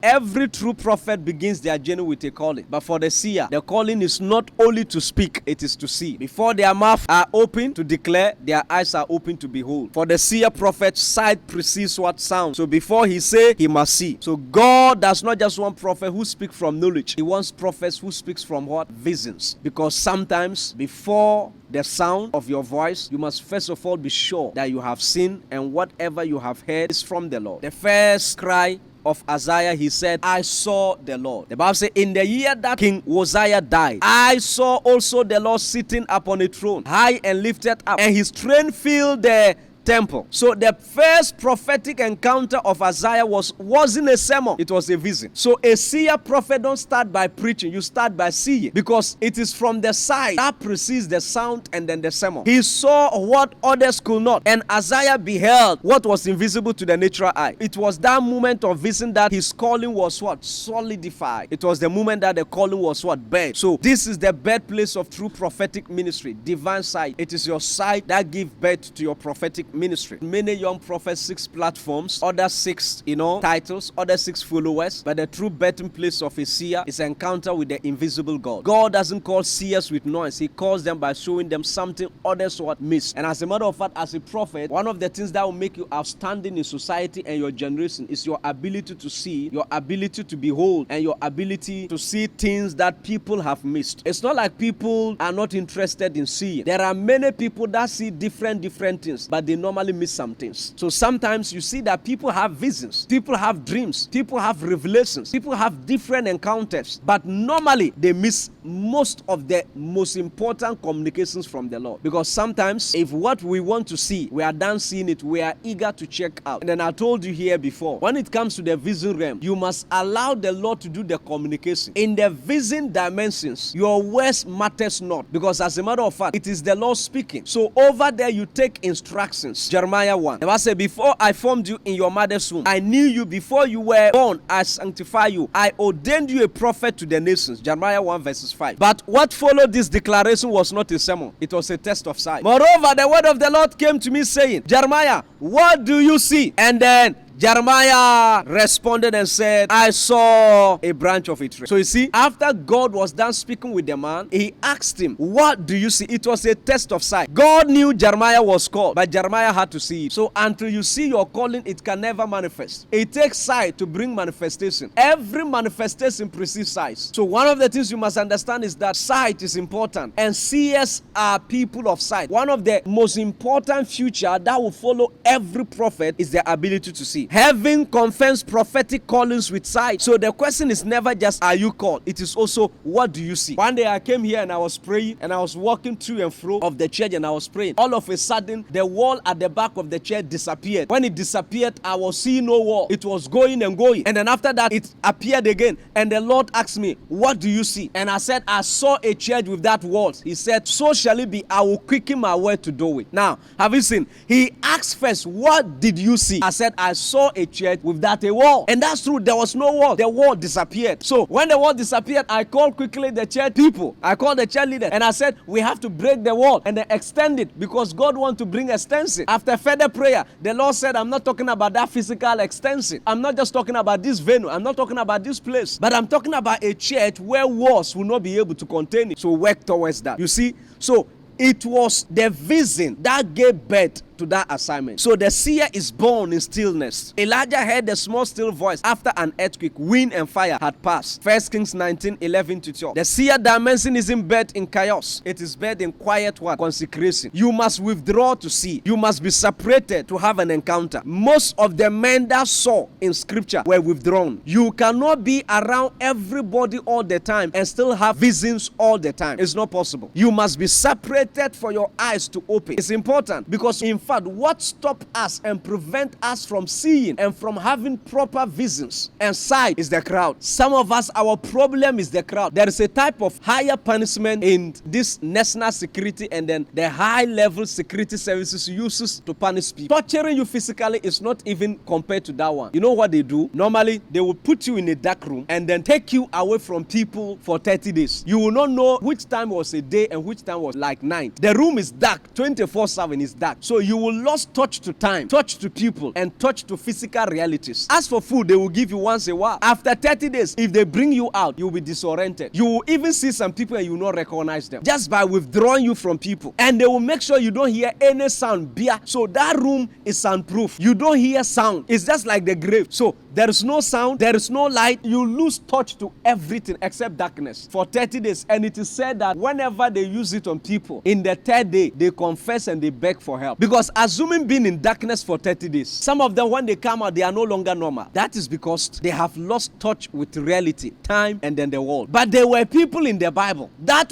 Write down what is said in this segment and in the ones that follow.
Every true prophet begins their journey with a calling. But for the seer, the calling is not only to speak, it is to see. Before their mouths are open to declare, their eyes are open to behold. For the seer prophet, sight precedes what sound. So before he say, he must see. So God does not just want prophet who speak from knowledge. He wants prophets who speaks from what? Visions. Because sometimes before the sound of your voice, you must first of all be sure that you have seen, and whatever you have heard is from the Lord. The first cry of Isaiah, he said, I saw the Lord. The Bible says, in the year that King Uzziah died, I saw also the Lord sitting upon a throne, high and lifted up, and his train filled the temple. So the first prophetic encounter of Isaiah wasn't a sermon, it was a vision. So a seer prophet don't start by preaching, you start by seeing, because it is from the sight that precedes the sound and then the sermon. He saw what others could not, and Isaiah beheld what was invisible to the natural eye. It was that moment of vision that his calling was what? Solidified. It was the moment that the calling was what? Birth. So this is the birthplace of true prophetic ministry, divine sight. It is your sight that gives birth to your prophetic ministry. Many young prophets, 6 platforms, other 6, titles, other 6 followers, but the true birthing place of a seer is encounter with the invisible God. God doesn't call seers with noise. He calls them by showing them something others what miss. And as a matter of fact, as a prophet, one of the things that will make you outstanding in society and your generation is your ability to see, your ability to behold, and your ability to see things that people have missed. It's not like people are not interested in seeing. There are many people that see different things, but they normally miss some things. So sometimes you see that people have visions, people have dreams, people have revelations, people have different encounters, but normally they miss most of the most important communications from the Lord. Because sometimes if what we want to see, we are done seeing it, we are eager to check out. And then I told you here before, when it comes to the vision realm, you must allow the Lord to do the communication. In the vision dimensions, your words matters not, because as a matter of fact, it is the Lord speaking. So over there you take instructions. Jeremiah 1. The Bible says, before I formed you in your mother's womb, I knew you. Before you were born, I sanctified you. I ordained you a prophet to the nations. Jeremiah 1 verses 5. But what followed this declaration was not a sermon. It was a test of sight. Moreover, the word of the Lord came to me saying, Jeremiah, what do you see? And then Jeremiah responded and said, I saw a branch of a tree. So you see, after God was done speaking with the man, he asked him, what do you see? It was a test of sight. God knew Jeremiah was called, but Jeremiah had to see it. So until you see your calling, it can never manifest. It takes sight to bring manifestation. Every manifestation precedes sight. So one of the things you must understand is that sight is important, and seers are people of sight. One of the most important future that will follow every prophet is the ability to see. Heaven confirms prophetic callings with sight. So the question is never just, are you called? It is also, what do you see? One day I came here and I was praying, and I was walking to and fro of the church and I was praying. All of a sudden, the wall at the back of the church disappeared. When it disappeared, I was seeing no wall. It was going and going. And then after that, it appeared again. And the Lord asked me, what do you see? And I said, I saw a church with that wall. He said, so shall it be. I will quicken my word to do it. Now, have you seen? He asked first, what did you see? I said, I saw a church with that a wall. And that's true. There was no wall. The wall disappeared. So when the wall disappeared, I called quickly the church people. I called the church leader and I said, we have to break the wall and then extend it, because God wants to bring extension. After further prayer, the Lord said, I'm not talking about that physical extension. I'm not just talking about this venue. I'm not talking about this place, but I'm talking about a church where walls will not be able to contain it. So work towards that. You see? So it was the vision that gave birth to that assignment. So the seer is born in stillness. Elijah heard the small still voice after an earthquake, wind and fire had passed. 1 Kings 19:11-12. The seer dimension isn't birthed in chaos. It is birthed in quiet what? Consecration. You must withdraw to see. You must be separated to have an encounter. Most of the men that saw in scripture were withdrawn. You cannot be around everybody all the time and still have visions all the time. It's not possible. You must be separated for your eyes to open. It's important, because in fact, what stops us and prevent us from seeing and from having proper visions and sight is the crowd. Some of us, our problem is the crowd. There is a type of higher punishment in this national security and then the high level security services uses to punish people. Torturing you physically is not even compared to that one. You know what they do? Normally, they will put you in a dark room and then take you away from people for 30 days. You will not know which time was a day and which time was like night. The room is dark, 24/7 is dark. So you will lose touch to time, touch to people, and touch to physical realities. As for food, they will give you once a while. After 30 days, if they bring you out, you will be disoriented. You will even see some people and you will not recognize them just by withdrawing you from people. And they will make sure you don't hear any sound. So that room is soundproof. You don't hear sound. It's just like the grave. So there is no sound, there is no light. You lose touch to everything except darkness for 30 days. And it is said that whenever they use it on people, in the third day, they confess and they beg for help. Because assuming being in darkness for 30 days, some of them, when they come out, they are no longer normal. That is because they have lost touch with reality, time, and then the world. But there were people in the Bible that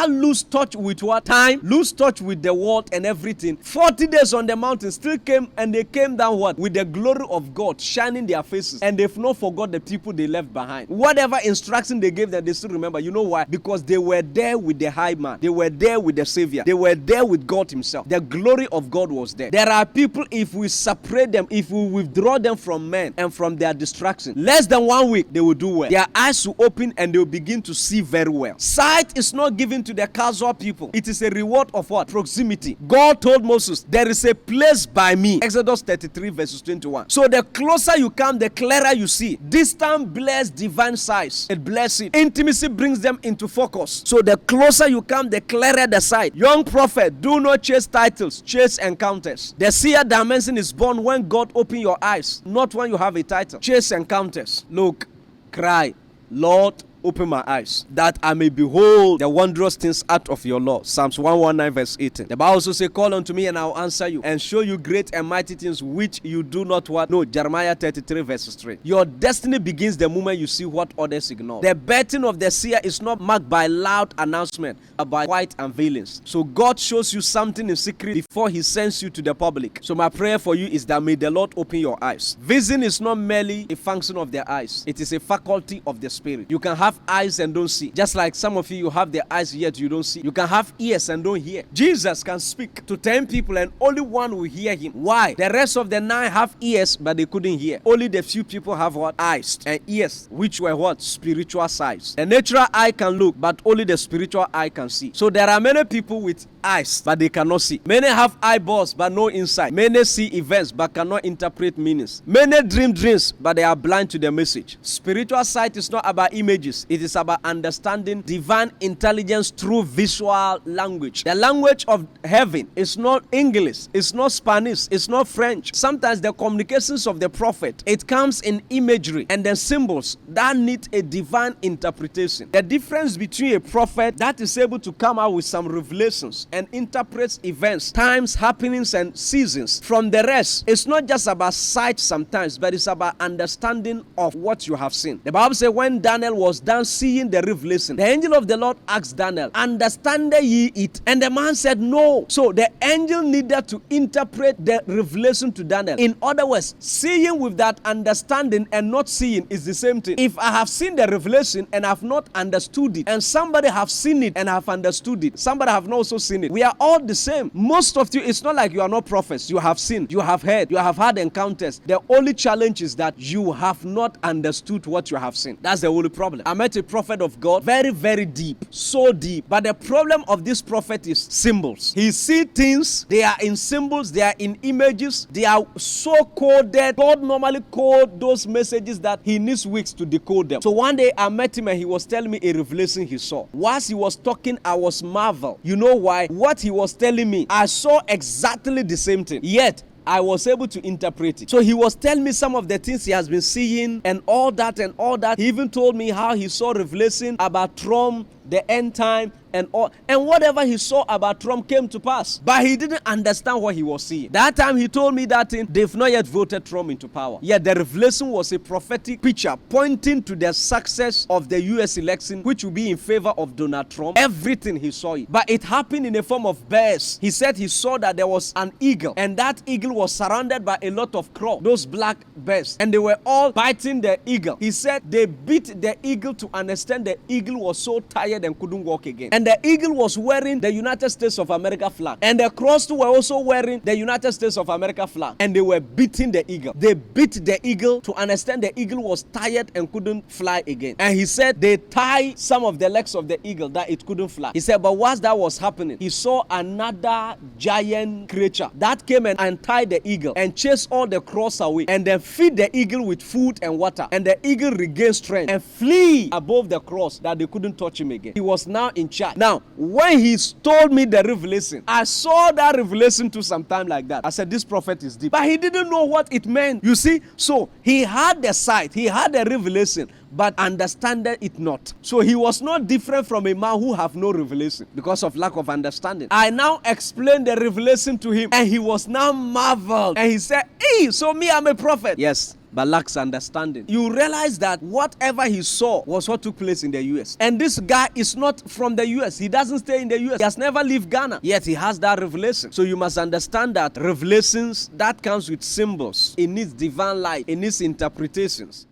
lose touch with what? Time, lose touch with the world and everything. 40 days on the mountain still came, and they came down what? With the glory of God shining their faces. And they've not forgot the people they left behind. Whatever instruction they gave them, they still remember. You know why? Because they were there with the high man. They were there with the Savior. They were there with God himself. The glory of God was there. There are people, if we separate them, if we withdraw them from men and from their distraction, less than 1 week, they will do well. Their eyes will open and they will begin to see very well. Sight is not given to the casual people. It is a reward of what? Proximity. God told Moses, there is a place by me. Exodus 33 verses 21. So the closer you come, the clearer you see. Distant bless divine sight. It blesses it. Intimacy brings them into focus. So the closer you come, the clearer the sight. Young prophet, do not chase titles, chase encounters. The seer dimension is born when God opens your eyes, not when you have a title. Chase encounters. Look, cry, Lord, open my eyes, that I may behold the wondrous things out of your law. Psalms 119 verse 18. The Bible also says, call unto me and I will answer you and show you great and mighty things which you do not what? No, Jeremiah 33 verses 3. Your destiny begins the moment you see what others ignore. The birthing of the seer is not marked by loud announcement, but by quiet unveilings. So God shows you something in secret before he sends you to the public. So my prayer for you is that may the Lord open your eyes. Vision is not merely a function of the eyes. It is a faculty of the spirit. You can have eyes and don't see. Just like some of you have the eyes yet you don't see. You can have ears and don't hear. Jesus can speak to 10 people and only one will hear him. Why? The rest of the 9 have ears but they couldn't hear. Only the few people have what? Eyes and ears, which were what? Spiritual sights. The natural eye can look, but only the spiritual eye can see. So there are many people with eyes but they cannot see. Many have eyeballs but no insight. Many see events but cannot interpret meanings. Many dream dreams but they are blind to the message. Spiritual sight is not about images. It is about understanding divine intelligence through visual language. The language of heaven is not English, it's not Spanish, it's not French. Sometimes the communications of the prophet, it comes in imagery and then symbols that need a divine interpretation. The difference between a prophet that is able to come out with some revelations and interprets events, times, happenings, and seasons from the rest, it's not just about sight sometimes, but it's about understanding of what you have seen. The Bible says when Daniel was done seeing the revelation, the angel of the Lord asked Daniel, understand ye it? And the man said no. So the angel needed to interpret the revelation to Daniel. In other words, seeing with that understanding and not seeing is the same thing. If I have seen the revelation and have not understood it, and somebody have seen it and have understood it, somebody have not also seen it, we are all the same. Most of you, it's not like you are not prophets. You have seen, you have heard, you have had encounters. The only challenge is that you have not understood what you have seen. That's the only problem. I met a prophet of God, very, very deep, so deep. But the problem of this prophet is symbols. He sees things, they are in symbols, they are in images, they are so coded. God normally code those messages that he needs weeks to decode them. So one day I met him and he was telling me a revelation he saw. Whilst he was talking, I was marveled. You know why? What he was telling me, I saw exactly the same thing. Yet, I was able to interpret it. So he was telling me some of the things he has been seeing and all that and all that. He even told me how he saw revelation about Trump, the end time, and all, and whatever he saw about Trump came to pass. But he didn't understand what he was seeing. That time he told me that they've not yet voted Trump into power. Yet the revelation was a prophetic picture pointing to the success of the US election, which will be in favor of Donald Trump. Everything he saw it. But it happened in the form of bears. He said he saw that there was an eagle, and that eagle was surrounded by a lot of crows, those black bears, and they were all biting the eagle. He said they beat the eagle to understand the eagle was so tired tired and couldn't walk again. And the eagle was wearing the United States of America flag. And the crows were also wearing the United States of America flag. And they were beating the eagle. They beat the eagle to understand the eagle was tired and couldn't fly again. And he said they tied some of the legs of the eagle that it couldn't fly. He said, but whilst that was happening, he saw another giant creature that came and untied the eagle and chased all the crows away and then feed the eagle with food and water. And the eagle regained strength and flee above the cross that they couldn't touch him again. He was now in charge. Now, when he told me the revelation, I saw that revelation too sometime like that. I said, this prophet is deep. But he didn't know what it meant. You see? So he had the sight, he had the revelation, but understanded it not. So he was not different from a man who have no revelation because of lack of understanding. I now explained the revelation to him and he was now marveled. And he said, hey, so me, I'm a prophet. Yes, but lacks understanding. You realize that whatever he saw was what took place in the US. And this guy is not from the US. He doesn't stay in the US. He has never left Ghana. Yet he has that revelation. So you must understand that revelations, that comes with symbols. It needs divine light. It needs interpretations.